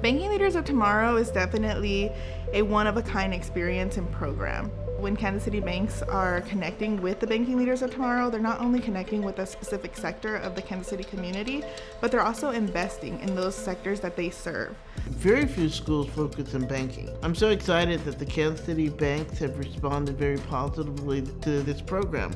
Banking Leaders of Tomorrow is definitely a one-of-a-kind experience and program. When Kansas City banks are connecting with the Banking Leaders of Tomorrow, they're not only connecting with a specific sector of the Kansas City community, but they're also investing in those sectors that they serve. Very few schools focus on banking. I'm so excited that the Kansas City banks have responded very positively to this program.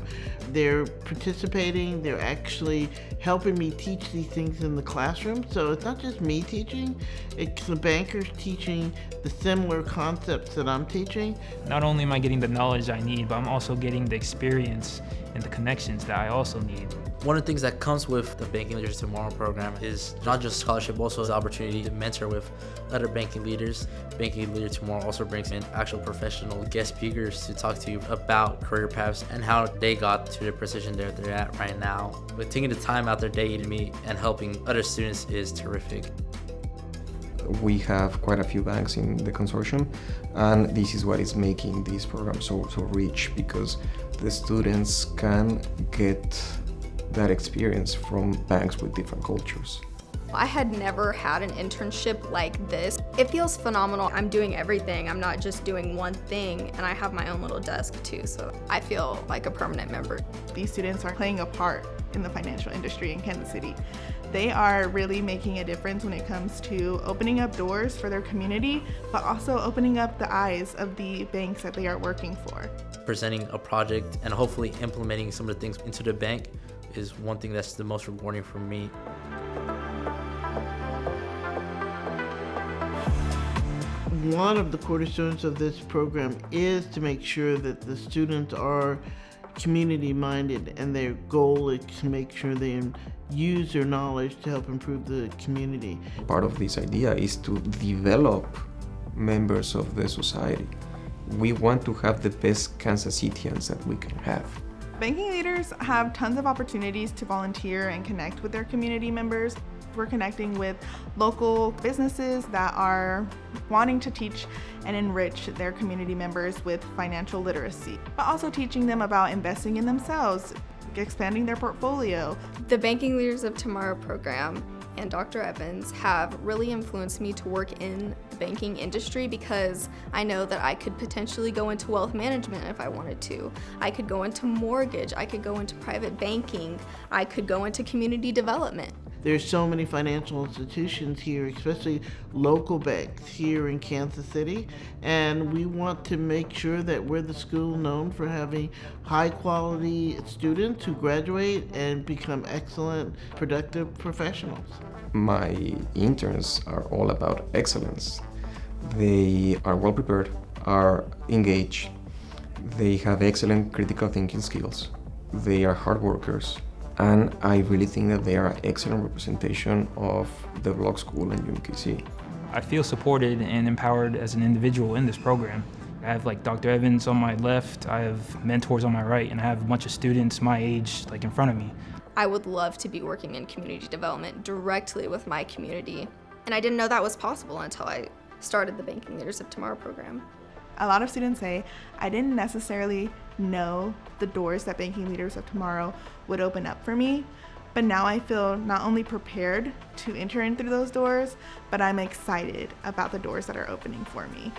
They're participating, they're actually helping me teach these things in the classroom. So it's not just me teaching, it's the bankers teaching the similar concepts that I'm teaching. Not only am I getting the knowledge I need, but I'm also getting the experience and the connections that I also need. One of the things that comes with the Banking Leaders Tomorrow program is not just scholarship, but also the opportunity to mentor with other banking leaders. Banking Leader Tomorrow also brings in actual professional guest speakers to talk to you about career paths and how they got to the position they're at right now. But taking the time out their day to meet and helping other students is terrific. We have quite a few banks in the consortium, and this is what is making this program so rich, because the students can get that experience from banks with different cultures. I had never had an internship like this. It feels phenomenal. I'm doing everything. I'm not just doing one thing, and I have my own little desk too, so I feel like a permanent member. These students are playing a part in the financial industry in Kansas City. They are really making a difference when it comes to opening up doors for their community, but also opening up the eyes of the banks that they are working for. Presenting a project and hopefully implementing some of the things into the bank is one thing that's the most rewarding for me. One of the cornerstones of this program is to make sure that the students are community-minded, and their goal is to make sure they use their knowledge to help improve the community. Part of this idea is to develop members of the society. We want to have the best Kansas Cityans that we can have. Banking leaders have tons of opportunities to volunteer and connect with their community members. We're connecting with local businesses that are wanting to teach and enrich their community members with financial literacy, but also teaching them about investing in themselves, expanding their portfolio. The Banking Leaders of Tomorrow program and Dr. Evans have really influenced me to work in the banking industry, because I know that I could potentially go into wealth management if I wanted to. I could go into mortgage, I could go into private banking, I could go into community development. There's so many financial institutions here, especially local banks here in Kansas City, and we want to make sure that we're the school known for having high quality students who graduate and become excellent, productive professionals. My interns are all about excellence. They are well prepared, are engaged, they have excellent critical thinking skills, they are hard workers, and I really think that they are an excellent representation of the Bloch School and UMKC. I feel supported and empowered as an individual in this program. I have Dr. Evans on my left, I have mentors on my right, and I have a bunch of students my age in front of me. I would love to be working in community development directly with my community, and I didn't know that was possible until I started the Banking Leaders of Tomorrow program. A lot of students say, I didn't necessarily know the doors that Banking Leaders of Tomorrow would open up for me, but now I feel not only prepared to enter in through those doors, but I'm excited about the doors that are opening for me.